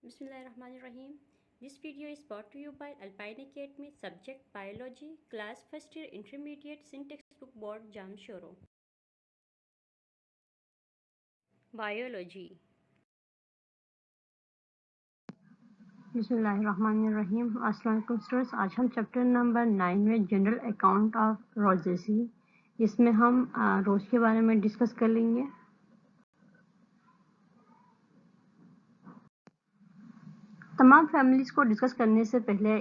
Bismillahirrahmanirrahim. This video is brought to you by Alpine Academy, subject Biology, class first year intermediate, syntax book board, Jamshoro. Biology. बिस्मिल्लाहिर्रहमानिर्रहीम। अस्सलाम वालेकुम students, आज हम chapter number 9 में general account of Rosaceae, इसमें हम रोज के बारे में डिस्कस कर लेंगे। तमाम फैमिलीज़ को डिस्कस करने से पहले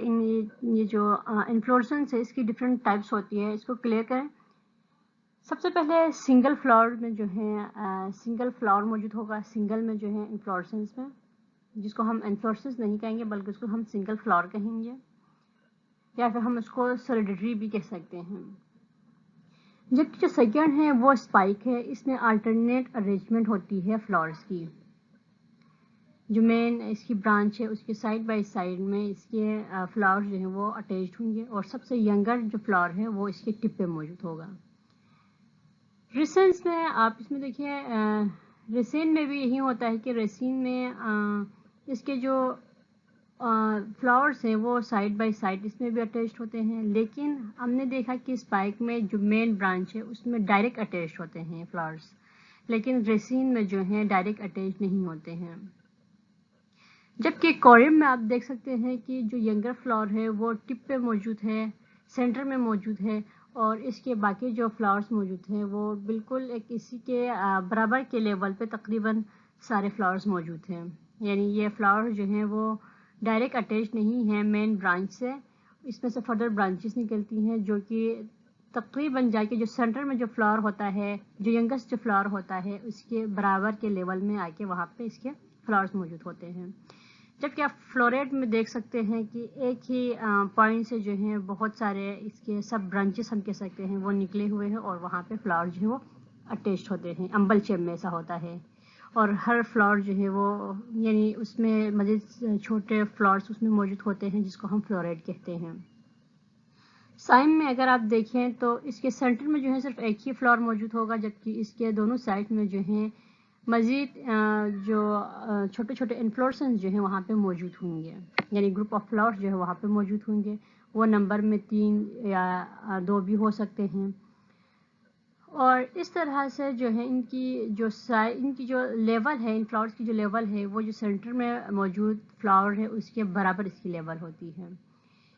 ये जो इन्फ्लोरेसेंस है इसकी डिफरेंट टाइप्स होती है, इसको क्लियर करें। सबसे पहले सिंगल फ्लावर में जो है सिंगल फ्लावर मौजूद होगा, सिंगल में जो है इन्फ्लोरेसेंस में, जिसको हम इन्फ्लोरेसेंस नहीं कहेंगे बल्कि उसको हम सिंगल फ्लावर कहेंगे, या फिर हम उसको सोलिडरी भी कह सकते हैं। जबकि जो सेकंड है वो स्पाइक है, इसमें अल्टरनेट अरेंजमेंट होती है फ्लावर्स की। जो मेन इसकी ब्रांच है उसके साइड बाय साइड में इसके फ्लावर्स जो हैं वो अटैच्ड होंगे, और सबसे यंगर जो फ्लावर है वो इसके टिप पे मौजूद होगा। रेसेंस में आप इसमें देखिए, रेसिन में भी यही होता है कि रेसिन में इसके जो फ्लावर्स हैं वो साइड बाय साइड इसमें भी अटैच्ड होते हैं, लेकिन हमने देखा कि स्पाइक में जो मेन ब्रांच है उसमें डायरेक्ट अटैच्ड होते हैं फ्लावर्स, लेकिन रेसिन में जो है डायरेक्ट अटैच नहीं होते हैं। जबकि कोरियम में आप देख सकते हैं कि जो यंगर फ्लावर है वो टिप पे मौजूद है, सेंटर में मौजूद है, और इसके बाकी जो फ्लावर्स मौजूद हैं वो बिल्कुल एक इसी के बराबर के लेवल पे तकरीबन सारे फ्लावर्स मौजूद हैं। यानी ये फ्लावर जो हैं वो डायरेक्ट अटैच नहीं है मेन ब्रांच से, इसमें से फर्दर ब्रांचेस निकलती हैं जो कि तकरीबन जाके जो सेंटर में जो फ्लावर होता है, जो यंगेस्ट जो फ्लावर होता है उसके बराबर के लेवल में आके वहाँ पे इसके फ्लावर्स मौजूद होते हैं। जबकि आप फ्लोरेट में देख सकते हैं कि एक ही पॉइंट से जो है बहुत सारे इसके सब ब्रांचेस हम कह सकते हैं वो निकले हुए हैं, और वहाँ पे फ्लावर जो है वो अटैच्ड होते हैं, अम्बल शेप में ऐसा होता है। और हर फ्लावर जो है वो यानी उसमें मज़ीद छोटे फ्लावर्स उसमें मौजूद होते हैं जिसको हम फ्लोरेट कहते हैं। साइम में अगर आप देखें तो इसके सेंटर में जो है सिर्फ एक ही फ्लावर मौजूद होगा, जबकि इसके दोनों साइड में जो है मज़ीद जो छोटे छोटे इन्फ्लोरेसेंस जो हैं वहाँ पे मौजूद होंगे, यानी ग्रुप ऑफ फ्लावर्स जो है वहाँ पे मौजूद होंगे। वो नंबर में 3 या 2 भी हो सकते हैं। और इस तरह से जो है इनकी जो लेवल है, इन फ्लावर्स की जो लेवल है वो जो सेंटर में मौजूद फ्लावर है उसके बराबर इसकी लेवल होती है।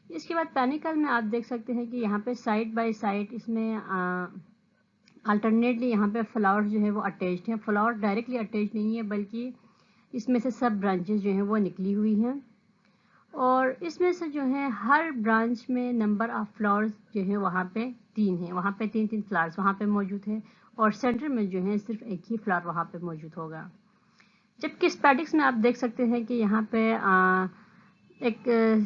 इसके बाद पेनिकल में आप देख सकते हैं कि यहाँ पे साइड बाय साइड इसमें अल्टरनेटली यहाँ पे फ्लावर्स जो है वो अटैच्ड हैं। फ्लावर डायरेक्टली अटैच नहीं है बल्कि इसमें से सब ब्रांचेस जो हैं वो निकली हुई हैं, और इसमें से जो है हर ब्रांच में नंबर ऑफ फ्लावर्स जो है वहाँ पे 3 हैं, वहाँ पे 3 फ्लावर्स वहाँ पे मौजूद है, और सेंटर में जो है सिर्फ एक ही फ्लावर वहाँ पे मौजूद होगा। जबकि स्पैटिक्स में आप देख सकते हैं कि यहाँ पे एक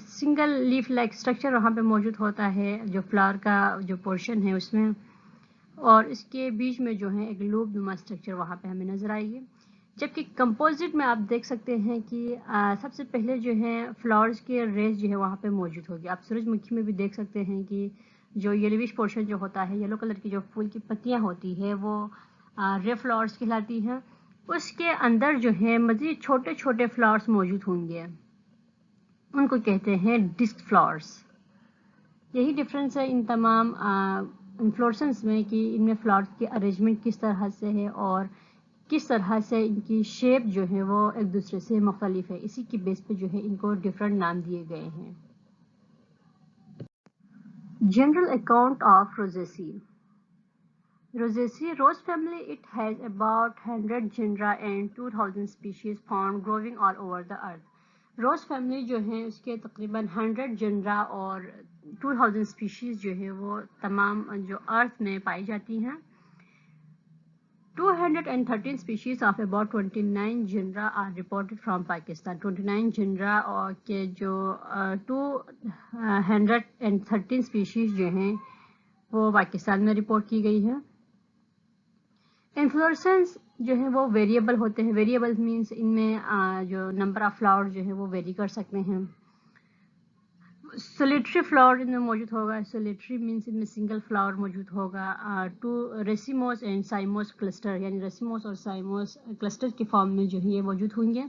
सिंगल लीफ लाइक स्ट्रक्चर वहाँ पे मौजूद होता है जो फ्लावर का जो पोर्शन है उसमें, और इसके बीच में जो है एक लूप नुमा स्ट्रक्चर वहाँ पे हमें नजर आएगी। जबकि कंपोजिट में आप देख सकते हैं कि सबसे पहले जो है फ्लावर्स के रेस जो है वहाँ पे मौजूद होगी। आप सूरजमुखी में भी देख सकते हैं कि जो येलोविश पोर्शन जो होता है, येलो कलर की जो फूल की पत्तियाँ होती है वो रे फ्लावर्स कहलाती हैं। उसके अंदर जो है मज़ीद छोटे छोटे फ्लावर्स मौजूद होंगे, उनको कहते हैं डिस्क फ्लावर्स। यही डिफरेंस है इन तमाम इन्फ्लोरेसेंस में कि इनमें फ्लावर्स की अरेंजमेंट किस तरह से है और किस तरह से इनकी शेप जो है वो एक दूसरे से मुख्तलिफ है। इसी की बेस पे जो है इनको डिफरेंट नाम दिए गए हैं। General account of Rosaceae. Rosaceae rose family, it has about 100 genera and 2000 species found growing all over the earth. Rose family जो है उसके तकरीबन 100 जनरा और 2000 स्पीशीज जो है वो तमाम जो अर्थ में पाई जाती हैं। 213 species of about 29 genera are reported from Pakistan. 29 genera और के जो 213 species जो हैं वो पाकिस्तान में रिपोर्ट की गई है। इन्फ्लोरेसेंस जो है वो वेरिएबल होते हैं। वेरिएबल मीन्स इनमें जो नंबर ऑफ फ्लावर जो है वो वेरी कर सकते हैं। सोलिटरी फ्लावर इनमें मौजूद होगा। सोलिटरी मीन्स इनमें सिंगल फ्लावर मौजूद होगा। 2 रेसिमोस एंड साइमोस क्लस्टर, यानी रेसिमोस और साइमोस क्लस्टर की फॉर्म में जो है ये मौजूद होंगे।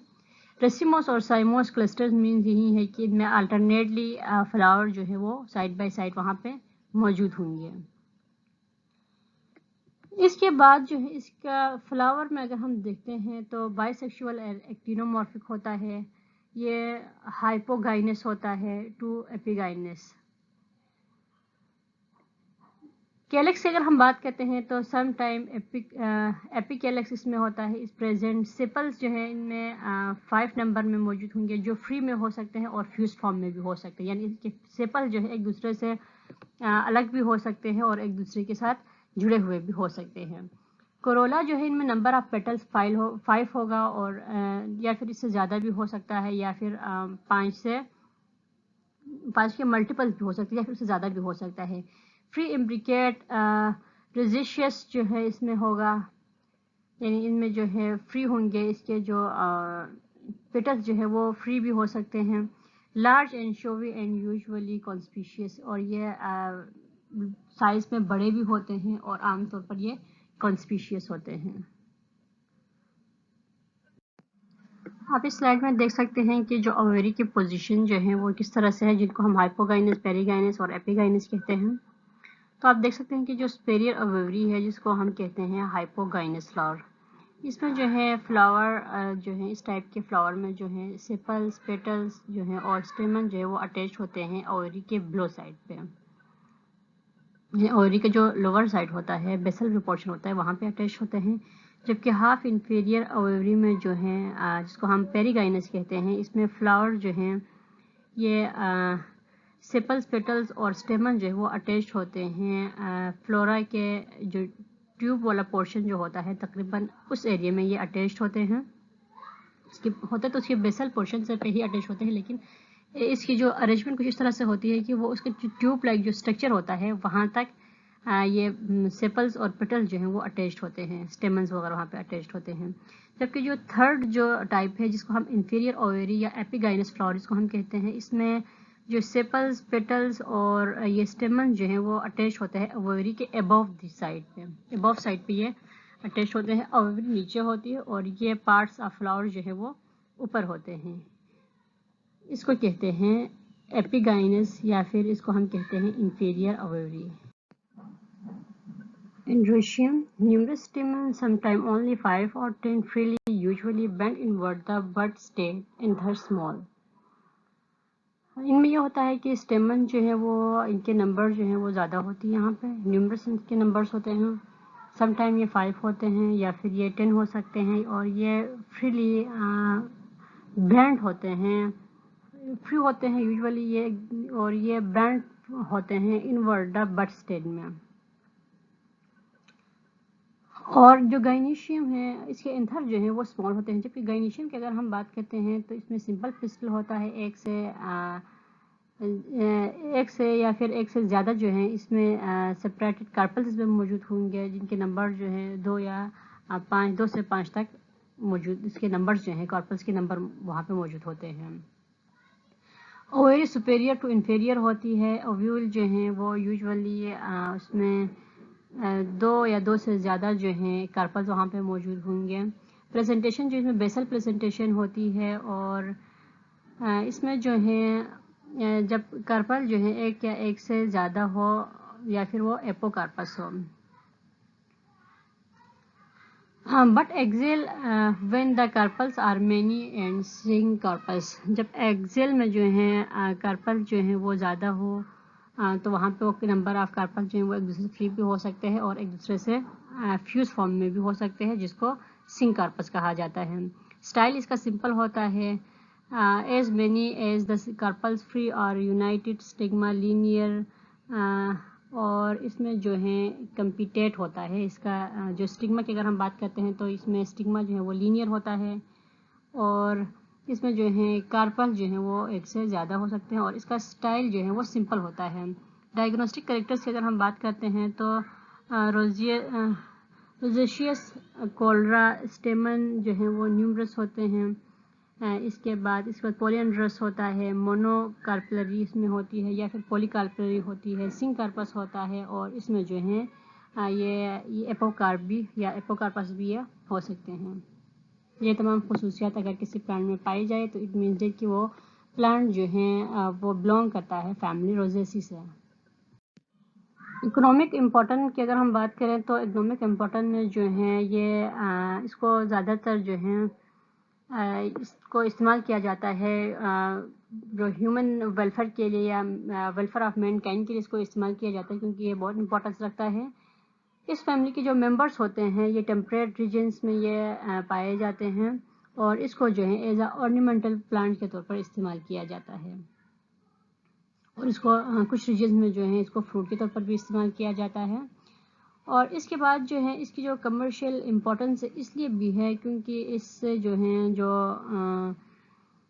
रेसिमोस और साइमोस क्लस्टर्स मीन्स यही है कि इनमें अल्टरनेटली फ्लावर जो है वो साइड बाय साइड वहाँ पे मौजूद होंगे। इसके बाद जो है इसका फ्लावर में अगर हम देखते हैं तो बाइसेक्सुअल एक्टिनोमॉर्फिक होता है, ये हाइपोगाइनस होता है टू एपिगाइनस। कैलेक्स की अगर हम बात करते हैं तो सम टाइम एपिकैलेक्स इसमें होता है, इस प्रेजेंट। सेपल्स जो है इनमें 5 नंबर में मौजूद होंगे, जो फ्री में हो सकते हैं और फ्यूज फॉर्म में भी हो सकते हैं, यानी इसके सेपल जो है एक दूसरे से अलग भी हो सकते हैं और एक दूसरे के साथ जुड़े हुए भी हो सकते हैं। कोरोला जो है इनमें नंबर ऑफ पेटल्स 5 होगा, और या फिर इससे ज़्यादा भी हो सकता है, या फिर 5 के मल्टीपल भी हो सकते हैं, या फिर उससे ज़्यादा भी हो सकता है। फ्री इम्ब्रिकेट रेजिशियस जो है इसमें होगा, यानी इनमें जो है फ्री होंगे, इसके जो पेटल्स जो है वो फ्री भी हो सकते हैं। लार्ज एंशोवी एंड यूजुअली कॉन्स्पिशियस, और ये साइज में बड़े भी होते हैं और आमतौर पर ये कॉन्स्पिशियस होते हैं। आप इस स्लाइड में देख सकते हैं कि जो ओवेरी की पोजीशन जो है वो किस तरह से है, जिनको हम हाइपोगाइनस, पेरीगाइनस और एपिगाइनस कहते हैं। तो आप देख सकते हैं कि जो स्पेरियर ओवेरी है, जिसको हम कहते हैं हाइपोगाइनस फ्लावर, इसमें जो है फ्लावर जो है इस टाइप के फ्लावर में जो है सेपल्स, पेटल्स जो है और स्टेमन जो है वो अटैच होते हैं ओवेरी के बिलो साइड पे। ओवरी का जो लोअर साइड होता है, बेसल जो पोर्शन होता है, वहाँ पे अटैच होते हैं, जबकि हाफ इंफीरियर ओवरी में जो है जिसको हम पेरीगाइनस कहते हैं, इसमें फ्लावर जो हैं ये सेपल्स, पेटल्स और स्टेमन जो है वो अटैच होते हैं। फ्लोरा के जो ट्यूब वाला पोर्शन जो होता है तकरीबन उस एरिया में ये अटैच होते हैं। इसके होते तो उसके बेसल पोर्शन से पे ही अटैच होते हैं, लेकिन इसकी जो अरेंजमेंट कुछ इस तरह से होती है कि वो उसके ट्यूब लाइक जो स्ट्रक्चर होता है वहाँ तक ये सेपल्स और पेटल्स जो हैं वो अटैच्ड होते हैं, स्टेमन्स वगैरह वहाँ पे अटैच्ड होते हैं। जबकि जो थर्ड जो टाइप है, जिसको हम इंफीरियर ओवेरी या एपिगाइनस फ्लावर जिसको हम कहते हैं, इसमें जो सेपल्स, पेटल्स और ये स्टेमन जो हैं वो अटैच होते हैं ओवेरी के अबव द साइड पे, अबव साइड पे ये अटैच होते हैं। ओवेरी नीचे होती है और ये पार्ट्स ऑफ फ्लावर जो है वो ऊपर होते हैं। इसको कहते हैं एपिगाइनस या फिर इसको हम कहते हैं inferior ovary. Androecium, numerous stamens, sometimes only 5 or 10, freely, usually bend inward, the bud state and they're small. इनमें ये होता है कि स्टेमन जो है वो इनके नंबर जो है वो ज़्यादा होती है, यहाँ पे न्यूमरस इनके नंबर्स होते हैं, समटाइम ये 5 होते हैं या फिर ये 10 हो सकते हैं, और ये फ्रीली बैंड होते हैं, फ्री होते हैं यूजुअली ये, और ये बैंड होते हैं इनवर्ड द बड स्टेज में। और जो गाइनीशियम है इसके एंथर जो है वो स्मॉल होते हैं, जबकि गाइनीशियम की अगर हम बात करते हैं तो इसमें सिंपल पिस्टल होता है, एक से या फिर एक से ज़्यादा जो है इसमें सेपरेटेड कार्पल्स इसमें मौजूद होंगे, जिनके नंबर जो है 2 से 5 तक मौजूद, इसके नंबर्स जो हैं कार्पल्स के नंबर वहाँ पे मौजूद होते हैं। ओवेरी सुपेरियर टू इन्फीरियर होती है, ओव्यूल जो हैं वो यूजुअली उसमें 2 या 2 से ज़्यादा जो हैं कार्पल्स वहाँ पे मौजूद होंगे। प्रेजेंटेशन जो इसमें बेसल प्रेजेंटेशन होती है, और इसमें जो है जब कार्पल जो है एक या एक से ज़्यादा हो या फिर वो एपोकार्पस हो। But axile when the carpels are many and syncarpous, जब एक्सेल में जो है कार्पल जो है वो ज़्यादा हो तो वहाँ पे वो नंबर ऑफ कार्पल जो है वो एक दूसरे से फ्री भी हो सकते हैं और एक दूसरे से फ्यूज फॉर्म में भी हो सकते हैं, जिसको सिंग कार्पस कहा जाता है। स्टाइल इसका सिंपल होता है, as many as the carpels free और यूनाइटेड, स्टिग्मा लीनियर, और इसमें जो है कंपीटेट होता है। इसका जो स्टिग्मा की अगर हम बात करते हैं तो इसमें स्टिग्मा जो है वो लीनियर होता है, और इसमें जो है कार्पल जो है वो एक से ज़्यादा हो सकते हैं, और इसका स्टाइल जो है वो सिंपल होता है। डायग्नोस्टिक कैरेक्टर्स की अगर हम बात करते हैं तो रोजेशियस कोलरा स्टेमन जो है वो न्यूमरस होते हैं। इसके बाद पॉलीएंड्रस होता है, मोनोकार्पलरी इसमें होती है या फिर पॉलीकार्पलरी होती है, सिंग कार्पस होता है, और इसमें जो है ये एपोकार्प भी या एपोकार्पस भी हो सकते हैं। یہ تمام خصوصیات اگر کسی پلانٹ میں پائی جائے تو اٹ مینس کہ وہ پلانٹ جو ہیں وہ بلونگ کرتا ہے فیملی روزیسی سے۔ اکنامک امپورٹنٹ کی اگر ہم بات کریں تو اکنامک امپورٹنٹ میں جو ہیں یہ اس کو زیادہ تر جو ہیں اس کو استعمال کیا جاتا ہے جو ہیومن ویلفیئر کے لیے یا ویلفیئر آف مین کائنڈ کے لیے اس کو استعمال کیا جاتا ہے، کیونکہ یہ بہت امپورٹنس رکھتا ہے۔ اس فیملی کے جو ممبرس ہوتے ہیں یہ ٹیمپریٹ ریجنس میں یہ پائے جاتے ہیں اور اس کو جو ہے ایز اے ornamental پلانٹ کے طور پر استعمال کیا جاتا ہے، اور اس کو کچھ ریجنز میں جو ہے اس کو فروٹ کے طور پر بھی استعمال کیا جاتا ہے۔ اور اس کے بعد جو ہے اس کی جو کمرشل امپورٹنس اس لیے بھی ہے کیونکہ اس سے جو ہیں جو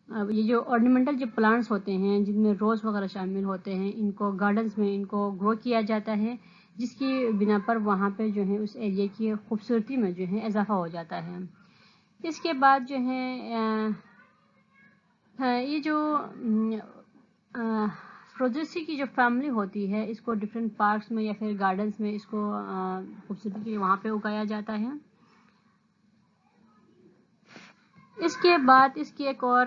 یہ جو ornamental جو پلانٹس ہوتے ہیں جن میں روز وغیرہ شامل ہوتے ہیں، ان کو گارڈنز میں ان کو گرو کیا جاتا ہے، جس کی بنا پر وہاں پہ جو ہے اس ایریا کی خوبصورتی میں جو ہے اضافہ ہو جاتا ہے۔ اس کے بعد جو ہے یہ جو روزیسی کی جو فیملی ہوتی ہے اس کو ڈفرینٹ پارکس میں یا پھر گارڈنز میں اس کو خوبصورتی کے لیے وہاں پہ اگایا جاتا ہے۔ اس کے بعد اس کی ایک اور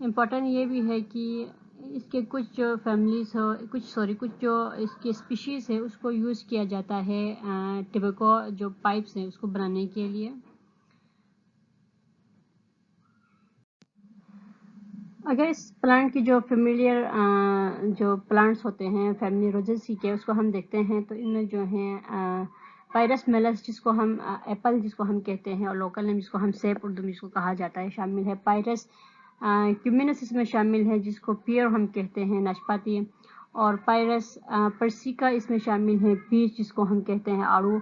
امپورٹنٹ یہ بھی ہے کہ اس کے کچھ جو فیملیز ہو کچھ جو اس کی اسپیشیز ہے اس کو یوز کیا جاتا ہے ٹبیکو جو پائپس ہیں اس کو بنانے کے لیے۔ اگر اس پلانٹ کی جو فیملیئر جو پلانٹس ہوتے ہیں فیملی روزیسی کے اس کو ہم دیکھتے ہیں تو ان میں جو ہیں پائرس میلس جس کو ہم ایپل جس کو ہم کہتے ہیں اور لوکل نیم جس کو ہم سیب اردو میں جس کو کہا جاتا ہے شامل ہے، پائرس کیومینس اس میں شامل ہے جس کو پیئر ہم کہتے ہیں ناشپاتی، اور پائرس پرسیکا اس میں شامل ہے پیچ جس کو ہم کہتے ہیں آڑو،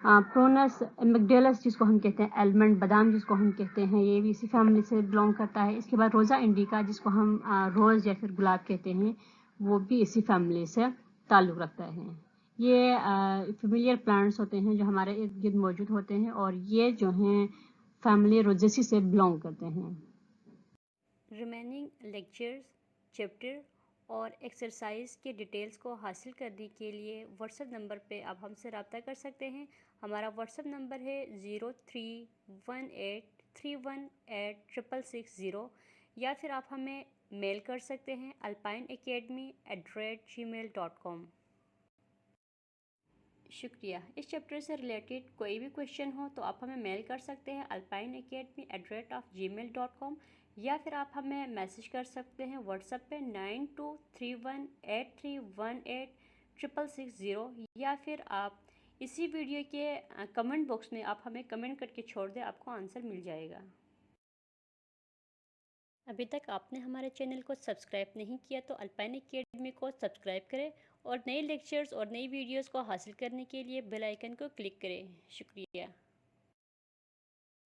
پرونس میکڈیلس جس کو ہم کہتے ہیں المنڈ بادام جس کو ہم کہتے ہیں یہ بھی اسی فیملی سے بلونگ کرتا ہے۔ اس کے بعد روزا انڈیکا جس کو ہم روز یا پھر گلاب کہتے ہیں وہ بھی اسی فیملی سے تعلق رکھتا ہے۔ یہ فیملیئر پلانٹس ہوتے ہیں جو ہمارے ارد گرد موجود ہوتے ہیں اور یہ جو ہیں فیملی روزیسی سے بلونگ کرتے ہیں۔ ریمیننگ لیکچرز، چیپٹر اور ایکسرسائز کے ڈیٹیلز کو حاصل کرنے کے لیے واٹس ایپ نمبر پہ آپ ہم سے رابطہ کر سکتے ہیں۔ ہمارا واٹس ایپ نمبر ہے 0318318660، یا پھر آپ ہمیں میل کر سکتے ہیں alpineacademy@gmail.com۔ شکریہ۔ اس چیپٹر سے ریلیٹڈ کوئی بھی کویشچن ہو تو آپ ہمیں میل کر سکتے ہیں alpineacademy@gmail.com، یا پھر آپ ہمیں میسج کر سکتے ہیں واٹس ایپ پہ 923183186660، یا پھر آپ اسی ویڈیو کے کمنٹ باکس میں آپ ہمیں کمنٹ کر کے چھوڑ دیں، آپ کو آنسر مل جائے گا۔ ابھی تک آپ نے ہمارے چینل کو سبسکرائب نہیں کیا تو الپائن اکیڈمی کو سبسکرائب کریں اور نئے لیکچرز اور نئی ویڈیوز کو حاصل کرنے کے لیے بیل آئیکن کو کلک کریں۔ شکریہ۔